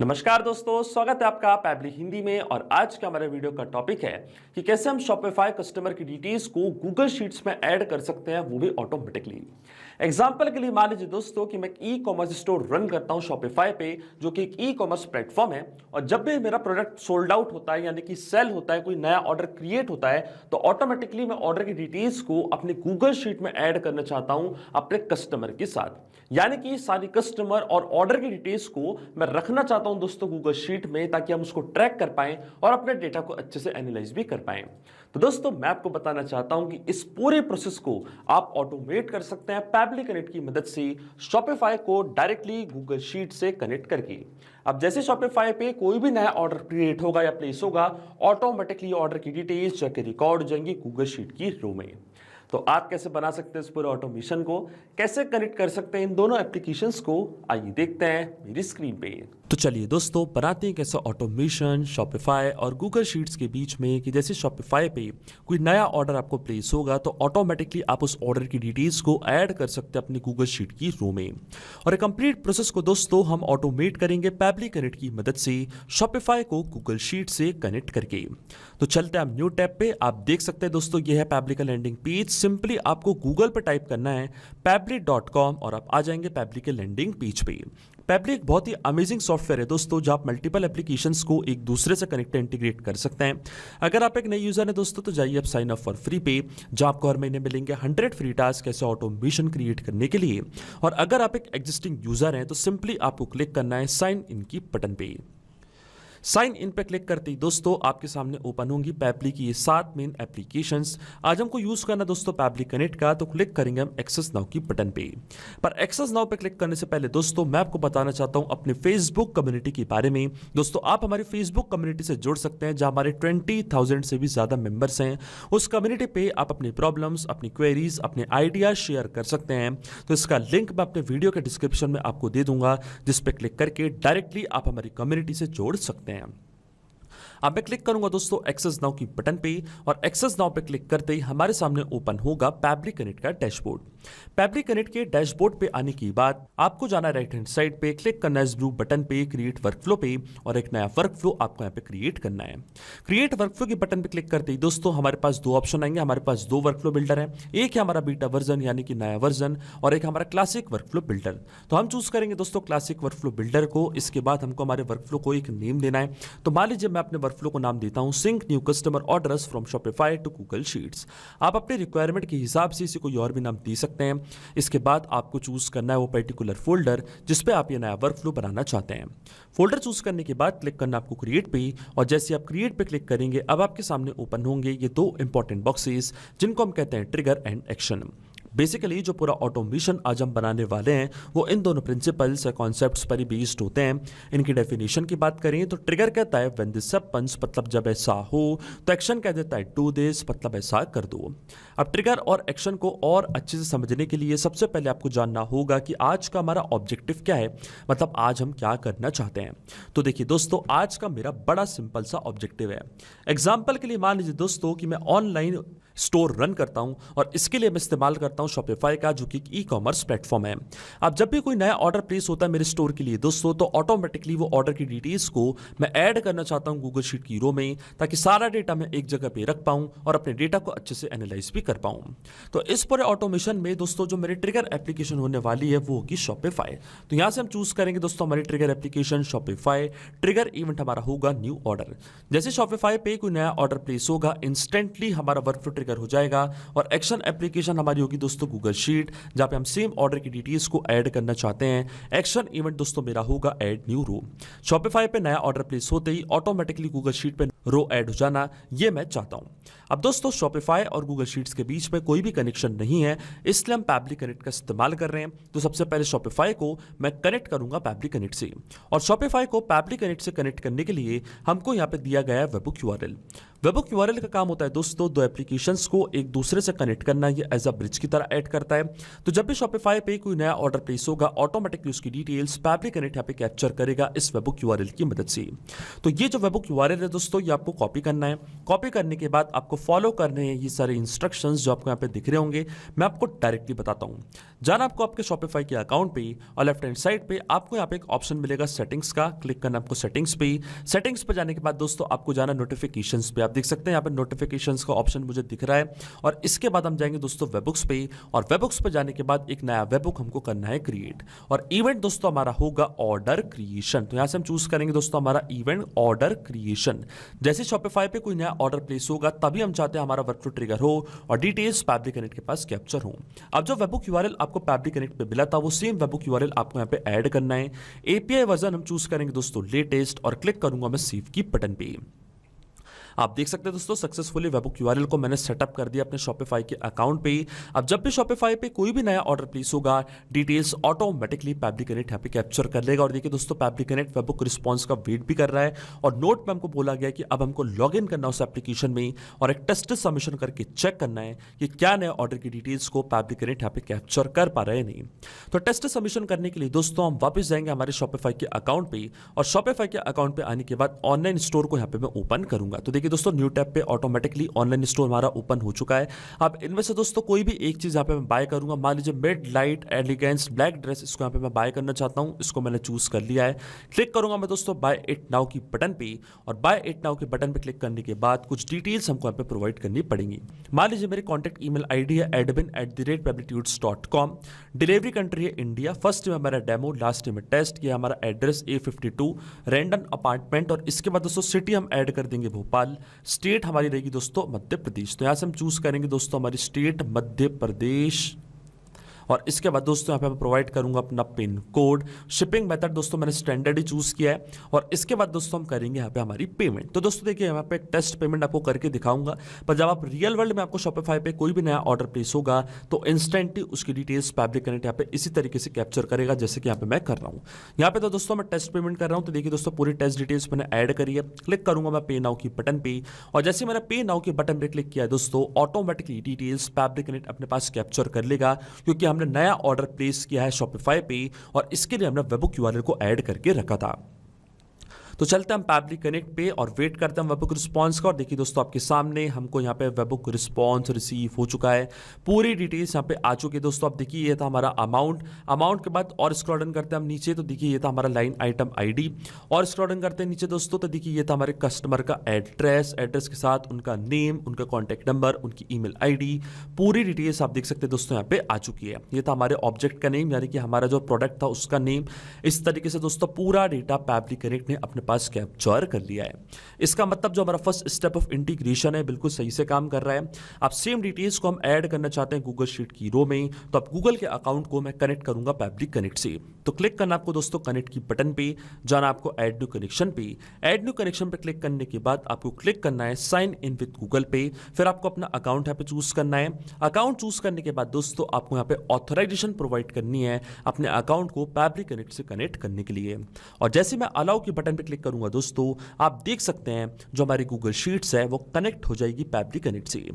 नमस्कार दोस्तों, स्वागत है आपका पैबली हिंदी में। और आज का हमारे वीडियो का टॉपिक है कि कैसे हम शॉपिफाई कस्टमर की डिटेल्स को गूगल शीट्स में ऐड कर सकते हैं, वो भी ऑटोमेटिकली। एग्जांपल के लिए मान लीजिए दोस्तों कि मैं एक ई कॉमर्स स्टोर रन करता हूं शॉपिफाई पे, जो कि एक ई कॉमर्स प्लेटफॉर्म है। और जब भी मेरा प्रोडक्ट सोल्ड आउट होता है, यानी कि सेल होता है, कोई नया ऑर्डर क्रिएट होता है, तो ऑटोमेटिकली मैं ऑर्डर की डिटेल्स को अपनी गूगल शीट में ऐड करना चाहता हूं अपने कस्टमर के साथ। यानी कि सारी कस्टमर और ऑर्डर की डिटेल्स को मैं रखना चाहता हूं दोस्तों गूगल शीट में, ताकि हम उसको ट्रैक कर पाएं और अपने डेटा को अच्छे से एनालाइज भी कर पाएं। तो दोस्तों मैं आपको बताना चाहता हूं कि इस पूरे प्रोसेस को आप ऑटोमेट कर सकते हैं पैबली कनेक्ट की मदद से, शॉपिफाई को डायरेक्टली गूगल शीट से कनेक्ट करके। अब जैसे शॉपिफाई पे कोई भी नया ऑर्डर क्रिएट होगा या प्लेस होगा, ऑटोमेटिकली ऑर्डर की डिटेल्स जाके रिकॉर्ड हो जाएंगी गूगल शीट की रो में। तो आप कैसे बना सकते हैं इस पूरे ऑटोमेशन को, कैसे कनेक्ट कर सकते हैं इन दोनों एप्लीकेशंस को, आइए देखते हैं मेरी स्क्रीन पे। तो चलिए दोस्तों बनाते हैं कैसे ऑटोमेशन शॉपिफाई और गूगल शीट्स के बीच में, कि जैसे शॉपिफाई पे कोई नया ऑर्डर आपको प्लेस होगा तो ऑटोमेटिकली आप उस ऑर्डर की डिटेल्स को ऐड कर सकते हैं अपनी गूगल शीट की रो में। और कंप्लीट प्रोसेस को दोस्तों हम ऑटोमेट करेंगे पैबली कनेक्ट की मदद से, शॉपिफाई को गूगल शीट से कनेक्ट करके। तो चलते हैं हम न्यू टैब पे। आप देख सकते हैं दोस्तों ये है पैबली का लैंडिंग पेज। सिंपली आपको गूगल पर टाइप करना है pabbly.com और आप आ जाएंगे पैबली के लैंडिंग पेज पे। पैबली एक बहुत ही अमेजिंग सॉफ्टवेयर है दोस्तों, जहां आप मल्टीपल एप्लीकेशंस को एक दूसरे से कनेक्ट इंटीग्रेट कर सकते हैं। अगर आप एक नए यूजर हैं दोस्तों तो जाइए आप साइन अप फॉर फ्री पे, जहां आपको हर महीने मिलेंगे 100 फ्री टास्क ऐसे ऑटोमेशन क्रिएट करने के लिए। और अगर आप एक एग्जिस्टिंग यूजर हैं तो सिंपली आपको क्लिक करना है साइन इन की बटन पे। साइन इन पे क्लिक करते ही दोस्तों आपके सामने ओपन होंगी पैबली की ये 7 मेन एप्लीकेशंस। आज हमको यूज करना दोस्तों पैबली कनेक्ट का, तो क्लिक करेंगे हम एक्सेस नाउ की बटन पे। पर एक्सेस नाउ पे क्लिक करने से पहले दोस्तों मैं आपको बताना चाहता हूं अपने फेसबुक कम्युनिटी के बारे में। दोस्तों आप हमारी फेसबुक कम्युनिटी से जुड़ सकते हैं, जहां हमारे 20,000 से भी ज्यादा मेंबर्स हैं। उस कम्युनिटी पे आप अपनी प्रॉब्लम्स, अपनी क्वेरीज, अपने आइडियाज शेयर कर सकते हैं। तो इसका लिंक मैं अपने वीडियो के डिस्क्रिप्शन में आपको दे दूंगा, जिस पे क्लिक करके डायरेक्टली आप हमारी कम्युनिटी से जोड़ सकते हैं। अब मैं क्लिक करूंगा दोस्तों एक्सेस नाउ की बटन पे, और एक्सेस नाउ पे क्लिक करते ही हमारे सामने ओपन होगा पैबली कनेक्ट का डैशबोर्ड। पैबली कनेक्ट के डैशबोर्ड पे आने के बाद आपको जाना है राइट हैंड साइड पे, क्लिक करना है इस ब्लू बटन पे क्रिएट वर्कफ्लो पे, और एक नया वर्कफ्लो आपको यहाँ पे क्रिएट करना है। क्रिएट वर्कफ्लो के बटन पे क्लिक करते ही दोस्तों हमारे पास दो ऑप्शन आएंगे। हमारे पास दो वर्कफ्लो बिल्डर है, एक है हमारा बीटा वर्जन यानी कि नया वर्जन, और एक हमारा क्लासिक वर्कफ्लो बिल्डर। तो हम चूज करेंगे दोस्तों क्लासिक वर्कफ्लो बिल्डर को। इसके बाद हमको हमारे वर्कफ्लो को एक नेम देना है। तो मान लीजिए मैं अपने वर्कफ्लो को नाम देता हूं sync new customer orders from Shopify to Google sheets. आप अपने रिक्वायरमेंट के हिसाब से इसे कोई और भी नाम दे सकते हैं। इसके बाद आपको चूज करना है वो पर्टिकुलर फोल्डर जिस पे आप ये नया वर्कफ्लो बनाना चाहते हैं। फोल्डर चूज करने के बाद क्लिक करना आपको क्रिएट पे, और जैसे आप क्रिएट पे क्लिक करेंगे अब आपके सामने ओपन होंगे ये दो इंपॉर्टेंट बॉक्सेस, जिनको हम कहते हैं ट्रिगर एंड एक्शन। बेसिकली जो पूरा ऑटोमेशन आज हम बनाने वाले हैं वो इन दोनों प्रिंसिपल्स या कॉन्सेप्ट्स पर ही बेस्ड होते हैं। इनकी डेफिनेशन की बात करें तो ट्रिगर कहता है व्हेन दिस हैपेंस, मतलब जब ऐसा हो। तो एक्शन कह देता है डू दिस, मतलब ऐसा कर दो। अब ट्रिगर और एक्शन को और अच्छे से समझने के लिए सबसे पहले आपको जानना होगा कि आज का हमारा ऑब्जेक्टिव क्या है, मतलब आज हम क्या करना चाहते हैं। तो देखिए दोस्तों आज का मेरा बड़ा सिंपल सा ऑब्जेक्टिव है। एग्जाम्पल के लिए मान लीजिए दोस्तों कि मैं ऑनलाइन स्टोर रन करता हूं, और इसके लिए मैं इस्तेमाल करता हूं शॉपिफाई का, जो कि ई कॉमर्स प्लेटफॉर्म है। अब जब भी कोई नया ऑर्डर प्लेस होता है मेरे स्टोर के लिए दोस्तों, तो ऑटोमेटिकली वो ऑर्डर की डिटेल्स को मैं ऐड करना चाहता हूं गूगल शीट की रो में, ताकि सारा डेटा मैं एक जगह पे रख पाऊं और अपने डेटा को अच्छे से एनालाइज भी कर पाऊं। तो इस पूरे ऑटोमेशन में दोस्तों जो मेरी ट्रिगर एप्लीकेशन होने वाली है वो होगी शॉपिफाई। तो यहां से हम चूज करेंगे दोस्तों हमारी trigger application Shopify. Trigger event हमारा होगा न्यू ऑर्डर। जैसे शॉपिफाई पे कोई नया ऑर्डर प्लेस होगा, इंस्टेंटली हमारा वर्कफ्लो ट्रिगर हो जाएगा। और एक्शन एप्लीकेशन हमारी होगी दोस्तों गूगल शीट, जहां पे हम सेम ऑर्डर की डिटेल्स को ऐड करना चाहते हैं। एक्शन इवेंट दोस्तों मेरा होगा ऐड न्यू रो। शॉपिफाई पे नया ऑर्डर प्लेस होते ही ऑटोमेटिकली गूगल शीट पे रो ऐड हो जाना, ये मैं चाहता हूं। अब दोस्तों शॉपिफाई और गूगल शीट्स के बीच में कोई भी कनेक्शन नहीं है, इसलिए हम पैबली कनेक्ट का इस्तेमाल कर रहे हैं। तो सबसे पहले शॉपिफाई को मैं कनेक्ट करूंगा पैबली कनेक्ट से, और शॉपिफाई को पैबली कनेक्ट से कनेक्ट करने के लिए हमको यहां पे दिया गया है वेबहुक यूआरएल। वेबहुक यूआरएल का काम होता है दोस्तों दो एप्लीकेशंस को एक दूसरे से कनेक्ट करना, ये एज अ ब्रिज की तरह ऐड करता है। तो जब भी शॉपिफाई पे कोई नया ऑर्डर प्लेस होगा ऑटोमेटिकली उसकी डिटेल्स फैब्रिक कनेक्ट यहाँ पे कैप्चर करेगा इस वेबहुक यूआरएल की मदद से। तो ये जो वेबहुक यूआरएल है दोस्तों ये आपको कॉपी करना है। कॉपी करने के बाद आपको फॉलो करने हैं ये सारे इंस्ट्रक्शंस जो आपको यहाँ पे दिख रहे होंगे, मैं आपको डायरेक्टली बताता हूँ। जाना आपको आपके शॉपिफाई के अकाउंट पे और लेफ्ट हैंड साइड पे आपको यहाँ पे एक ऑप्शन मिलेगा सेटिंग्स का, क्लिक करना आपको सेटिंग्स पे। सेटिंग्स पे जाने के बाद दोस्तों आपको जाना नोटिफिकेशंस पे। आप देख सकते हैं यहाँ पे नोटिफिकेशंस का ऑप्शन मुझे दिख रहा है और इसके बाद हम जाएंगे दोस्तों वेबहुक्स पे और वेबहुक्स पे जाने के बाद एक नया वेबहुक हमको करना है क्रिएट और इवेंट दोस्तों हमारा होगा ऑर्डर क्रिएशन। तो यहाँ से हम चूज करेंगे दोस्तों हमारा इवेंट ऑर्डर क्रिएशन। जैसे शॉपिफाई पे कोई नया ऑर्डर प्लेस होगा तभी हम चाहते हैं हमारा वर्कफ्लो ट्रिगर हो और डिटेल्स फैब्रिक कनेक्ट के पास कैप्चर हो। अब जो वेबहुक यूआरएल आपको फैब्रिक कनेक्ट पे मिला था वो सेम वेबहुक यूआरएल आपको यहाँ पे ऐड करना है। एपीआई वर्जन हम चूज करेंगे दोस्तों लेटेस्ट और क्लिक करूंगा मैं सेव की बटन पे। आप देख सकते हैं दोस्तों सक्सेसफुली वेबहुक यूआरएल को मैंने सेटअप कर दिया अपने शॉपिफाई के अकाउंट पे। अब जब भी शॉपिफाई पे कोई भी नया ऑर्डर प्लेस होगा डिटेल्स ऑटोमेटिकली फैब्रिक कनेक्ट यहाँ पे कैप्चर कर लेगा। और देखिए दोस्तों फैब्रिक कनेक्ट वेबहुक रिस्पॉन्स का वेट भी कर रहा है और नोट में हमको बोला गया कि अब हमको लॉग इन करना उस एप्लीकेशन में और एक टेस्ट सबमिशन करके चेक करना है कि क्या नए ऑर्डर की डिटेल्स को फैब्रिक कनेक्ट यहाँ पे कैप्चर कर पा रहे हैं नहीं। तो टेस्ट सबमिशन करने के लिए दोस्तों हम वापस जाएंगे हमारे शॉपिफाई के अकाउंट पे और शॉपिफाई के अकाउंट पे आने के बाद ऑनलाइन स्टोर को यहाँ पे मैं ओपन करूंगा। तो देखिए दोस्तों न्यू टैब पे ऑटोमेटिकली ऑनलाइन स्टोर हमारा ओपन हो चुका है। अब इनमें से दोस्तों कोई भी एक चीज यहाँ पे मैं बाय करूंगा। मान लीजिए mid light elegance black dress, इसको यहाँ पे मैं बाय करना चाहता हूँ, इसको मैंने चूज कर लिया है। क्लिक करूंगा मैं दोस्तों बाय इट नाउ की बटन पे और बाय इट नाउ के बटन पे क्लिक करने के बाद कुछ डिटेल्स हमको यहाँ पे प्रोवाइड करनी पड़ेंगी। मान लीजिए मेरी कॉन्टैक्ट ईमेल आईडी है admin@pablitudes.com, डिलीवरी कंट्री है इंडिया, फर्स्ट में हमारा डेमो, लास्ट में टेस्ट, ये हमारा एड्रेस A52 रैंडम अपार्टमेंट और इसके बाद दोस्तों सिटी हम ऐड कर देंगे भोपाल, स्टेट हमारी रहेगी दोस्तों मध्य प्रदेश। तो यहां से हम चूज करेंगे दोस्तों हमारी स्टेट मध्य प्रदेश और इसके बाद दोस्तों यहाँ पे मैं प्रोवाइड करूंगा अपना पिन कोड। शिपिंग मेथड दोस्तों मैंने स्टैंडर्ड ही चूज किया है और इसके बाद दोस्तों हम करेंगे यहाँ पे हमारी पेमेंट। तो दोस्तों देखिए यहाँ पे टेस्ट पेमेंट आपको करके दिखाऊंगा, पर जब आप रियल वर्ल्ड में आपको शॉपिफाई पे कोई भी नया ऑर्डर प्लेस होगा तो इंस्टेंटली उसकी डिटेल्स फैब्रिक कनेक्ट यहाँ पे इसी तरीके से कैप्चर करेगा जैसे कि यहाँ पे मैं कर रहा हूँ। यहाँ पे तो दोस्तों मैं टेस्ट पेमेंट कर रहा हूँ। तो देखिए दोस्तों पूरी टेस्ट डिटेल्स मैंने ऐड करी है। क्लिक करूंगा मैं पे नाउ की बटन पे और जैसे मैंने पे नाउ के बटन पे क्लिक किया दोस्तों ऑटोमेटिकली डिटेल्स फैब्रिक कनेक्ट अपने पास कैप्चर कर लेगा क्योंकि हमने नया ऑर्डर प्लेस किया है शॉपिफाई पे और इसके लिए हमने वेबहुक यूआरएल को ऐड करके रखा था। तो चलते हैं हम फैब्रिक कनेक्ट पे और वेट करते हैं वेबहुक रिस्पॉन्स का। और देखिए दोस्तों आपके सामने हमको यहाँ पे वेबहुक रिस्पॉन्स रिसीव हो चुका है, पूरी डिटेल्स यहाँ पे आ चुकी है दोस्तों। आप देखिए ये था हमारा अमाउंट के बाद और स्क्रॉल डाउन करते हैं हम नीचे तो देखिए ये था हमारा लाइन आइटम आईडी और स्क्रॉल डाउन करते हैं नीचे दोस्तों तो देखिए ये था हमारे कस्टमर का एड्रेस के साथ उनका नेम, उनका कॉन्टैक्ट नंबर, उनकी ईमेल आईडी, पूरी डिटेल्स आप देख सकते हैं दोस्तों यहाँ पे आ चुकी है। ये था हमारे ऑब्जेक्ट का नेम यानी कि हमारा जो प्रोडक्ट था उसका नेम। इस तरीके से दोस्तों पूरा डेटा फैब्रिक कनेक्ट ने अपने पास कैप्चर कर लिया है। इसका मतलब जो हमारा फर्स्ट स्टेप ऑफ इंटीग्रेशन है बिल्कुल सही से काम कर रहा है। अब सेम डिटेल्स को हम ऐड करना चाहते हैं गूगल शीट की रो में, तो अब गूगल के अकाउंट को मैं कनेक्ट करूंगा फैब्रिक कनेक्ट से। तो क्लिक करना आपको दोस्तों कनेक्ट की बटन पे, जाना आपको ऐड न्यू कनेक्शन पे। ऐड न्यू कनेक्शन पे क्लिक करने के बाद आपको क्लिक करना है साइन इन विद गूगल पे, फिर आपको अपना अकाउंट यहाँ पे चूज करना है। अकाउंट चूज करने के बाद दोस्तों आपको यहाँ पे ऑथराइजेशन प्रोवाइड करनी है अपने अकाउंट को फैब्रिक कनेक्ट से कनेक्ट करने के लिए। और जैसे मैं अलाउ के बटन पे क्लिक करूंगा दोस्तों आप देख सकते हैं जो हमारी गूगल शीट्स है वो कनेक्ट हो जाएगी फैब्रिक कनेक्ट से।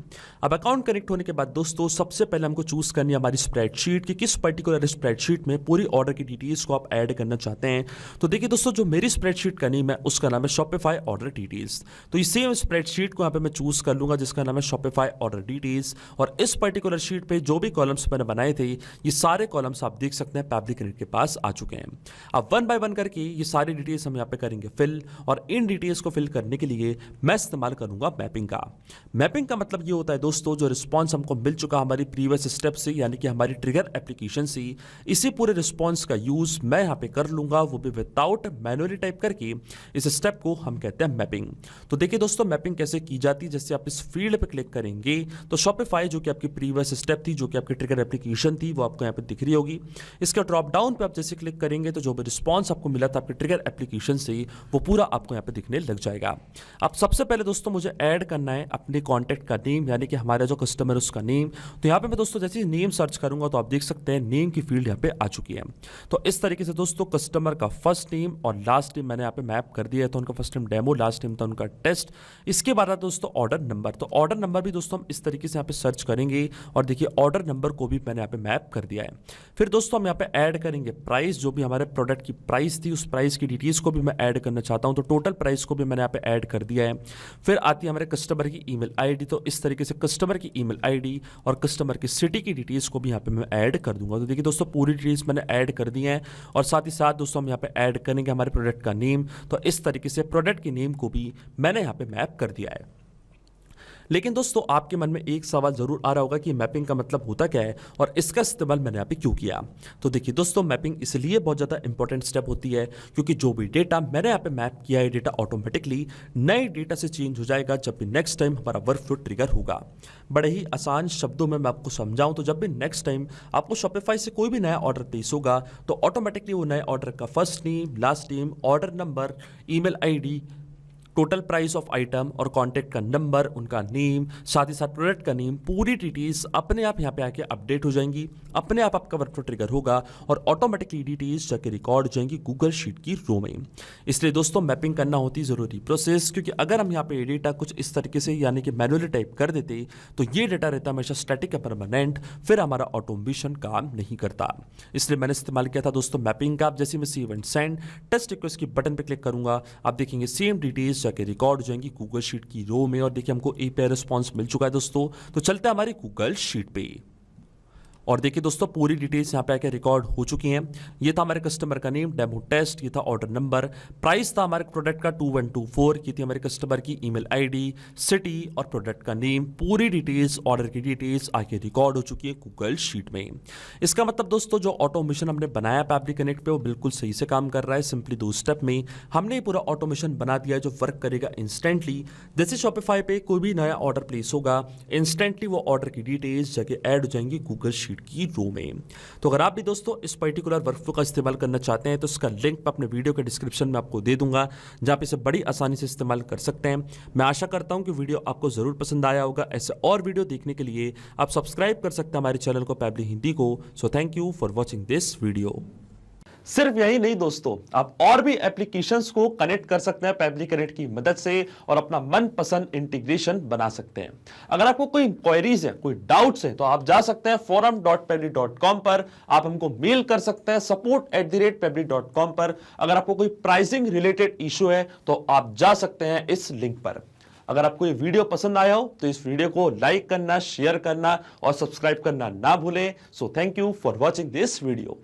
अब अकाउंट कनेक्ट होने के बाद दोस्तों सबसे पहले हमको चूज करनी है हमारी स्प्रेडशीट कि किस पर्टिकुलर स्प्रेडशीट में पूरी ऑर्डर की डिटेल्स को आप ऐड करना चाहते हैं। तो देखिए दोस्तों जो मेरी स्प्रेडशीट का नेम है उसका नाम है शॉपिफाई ऑर्डर डिटेल्स। तो इस सेम स्प्रेडशीट को यहाँ पे मैं चूज कर लूंगा जिसका नाम है शॉपिफाई ऑर्डर डिटेल्स और इस पर्टिकुलर शीट पे जो भी कॉलम्स मैंने बनाए थे ये सारे कॉलम्स आप देख सकते हैं फैब्रिक कनेक्ट के पास आ चुके हैं। अब वन बाय वन करके ये सारी डिटेल्स हम यहाँ पे करेंगे फिल और इन डिटेल्स को फिल करने के लिए मैं इस्तेमाल करूंगा मैपिंग का। मैपिंग का मतलब ये होता है दोस्तों जो रिस्पांस हमको मिल चुका हमारी प्रीवियस स्टेप से यानी कि हमारी ट्रिगर एप्लीकेशन से, इसी पूरे रिस्पांस का यूज मैं यहाँ पे कर लूंगा वो भी विदाउट मैनुअली टाइप करके। इस स्टेप को हम कहते हैं मैपिंग। तो देखिए दोस्तों मैपिंग कैसे की जाती है, जैसे आप इस फील्ड पे क्लिक करेंगे तो शॉपिफाई जो कि आपकी प्रीवियस स्टेप थी, जो कि आपकी ट्रिगर एप्लीकेशन थी, वो आपको यहाँ पे दिख रही होगी। इसके ड्रॉप डाउन पे आप जैसे क्लिक करेंगे तो जो भी रिस्पांस आपको मिला था आपकी ट्रिगर एप्लीकेशन से वो पूरा आपको यहाँ पे दिखने लग जाएगा। अब सबसे पहले दोस्तों मुझे ऐड करना है अपने कॉन्टैक्ट का नेम, यानी कि हमारा जो कस्टमर है उसका नेम। तो यहाँ पे मैं दोस्तों जैसे ही नेम सर्च करूंगा तो आप देख सकते हैं नेम की फील्ड यहाँ पे आ चुकी है। तो इस तरीके से दोस्तों कस्टमर का फर्स्ट नेम और लास्ट नेम मैंने यहाँ पे मैप कर दिया है। तो उनका first name demo, last name था उनका टेस्ट। इसके बाद आता दोस्तों ऑर्डर नंबर। तो ऑर्डर नंबर भी दोस्तों हम इस तरीके से यहाँ पे सर्च करेंगे और देखिए ऑर्डर नंबर को भी मैंने यहाँ पे मैप कर दिया है। फिर दोस्तों हम यहाँ पे ऐड करेंगे प्राइस, जो भी हमारे प्रोडक्ट की प्राइस थी उस प्राइस की डिटेल्स को भी मैं ऐड करना चाहता हूँ। तो टोटल प्राइस को भी मैंने यहाँ पे ऐड कर दिया है। फिर आती है हमारे कस्टमर की ईमेल आईडी। तो इस तरीके से कस्टमर की ईमेल आईडी और कस्टमर की सिटी की डिटेल्स को भी यहाँ पे मैं ऐड कर दूंगा। तो देखिए दोस्तों पूरी डिटेल्स मैंने ऐड कर दी हैं और साथ ही साथ दोस्तों हम यहाँ पे ऐड करेंगे हमारे प्रोडक्ट का नेम। तो इस तरीके से प्रोडक्ट के नेम को भी मैंने यहाँ पे मैप कर दिया है। लेकिन दोस्तों आपके मन में एक सवाल जरूर आ रहा होगा कि मैपिंग का मतलब होता क्या है और इसका इस्तेमाल मैंने यहाँ पे क्यों किया। तो देखिए दोस्तों मैपिंग इसलिए बहुत ज़्यादा इंपॉर्टेंट स्टेप होती है क्योंकि जो भी डेटा मैंने यहाँ पे मैप किया है डेटा ऑटोमेटिकली नए डेटा से चेंज हो जाएगा जब भी नेक्स्ट टाइम हमारा वर्कफ्लो ट्रिगर होगा। बड़े ही आसान शब्दों में मैं आपको समझाऊं तो जब भी नेक्स्ट टाइम आपको शॉपिफाई से कोई भी नया ऑर्डर प्लेस होगा तो ऑटोमेटिकली वो नए ऑर्डर का first name, last name, order number, email ID, total price of item और कॉन्टैक्ट का नंबर, उनका नेम, साथ ही साथ प्रोडक्ट का नेम, पूरी डिटेल्स अपने आप यहाँ पे आके अपडेट हो जाएंगी। अपने आप आपका वर्कफ्लो ट्रिगर होगा और ऑटोमेटिकली डिटेल्स जाके रिकॉर्ड हो जाएंगी गूगल शीट की रो में। इसलिए दोस्तों मैपिंग करना होती ज़रूरी प्रोसेस, क्योंकि अगर हम यहाँ पे डेटा कुछ इस तरीके से यानी कि मैनुअली टाइप कर देते तो ये डेटा रहता हमेशा स्टैटिक या परमानेंट, फिर हमारा ऑटोमेशन काम नहीं करता। इसलिए मैंने इस्तेमाल किया था दोस्तों मैपिंग का। आप जैसे मैं save and send test request की बटन पर क्लिक करूंगा आप देखेंगे सेम डिटेल्स जाके रिकॉर्ड हो जाएंगी गूगल शीट की रो में। और देखिए हमको एपीआई रिस्पांस मिल चुका है दोस्तों। तो चलते हैं हमारी गूगल शीट पे और देखिए दोस्तों पूरी डिटेल्स यहाँ पे आके रिकॉर्ड हो चुकी हैं। ये था हमारे कस्टमर का नेम, डेमो टेस्ट, ये था ऑर्डर नंबर, प्राइस था हमारे प्रोडक्ट का 2124, ये थी हमारे कस्टमर की ईमेल आईडी, सिटी और प्रोडक्ट का नेम। पूरी डिटेल्स, ऑर्डर की डिटेल्स आके रिकॉर्ड हो चुकी है गूगल शीट में। इसका मतलब दोस्तों जो ऑटोमेशन हमने बनाया पैब्लिक कनेक्ट पे वो बिल्कुल सही से काम कर रहा है। सिंपली 2 स्टेप में हमने पूरा ऑटोमेशन बना दिया है जो वर्क करेगा इंस्टेंटली। जैसे शॉपिफाई पे कोई भी नया ऑर्डर प्लेस होगा इंस्टेंटली वो ऑर्डर की डिटेल्स जाके ऐड हो जाएंगी गूगल शीट की रो में। तो अगर आप भी दोस्तों इस पर्टिकुलर वर्कफ्लो का इस्तेमाल करना चाहते हैं तो इसका लिंक मैं अपने वीडियो के डिस्क्रिप्शन में आपको दे दूंगा जहां पे इसे बड़ी आसानी से इस्तेमाल कर सकते हैं। मैं आशा करता हूं कि वीडियो आपको जरूर पसंद आया होगा। ऐसे और वीडियो देखने के लिए आप सब्सक्राइब कर सकते हैं हमारे चैनल को पैब्लिक हिंदी को। So thank you for watching this video. सिर्फ यही नहीं दोस्तों, आप और भी एप्लीकेशंस को कनेक्ट कर सकते हैं पैब्लिक कनेक्ट की मदद से और अपना मनपसंद इंटीग्रेशन बना सकते हैं। अगर आपको कोई इंक्वायरीज है, कोई डाउट्स है तो आप जा सकते हैं forum.pebly.com पर। आप हमको मेल कर सकते हैं support@pebly.com पर। अगर आपको कोई प्राइसिंग रिलेटेड इशू है तो आप जा सकते हैं इस लिंक पर। अगर आपको ये वीडियो पसंद आया हो तो इस वीडियो को लाइक करना, शेयर करना और सब्सक्राइब करना ना भूलें। So thank you for watching this video.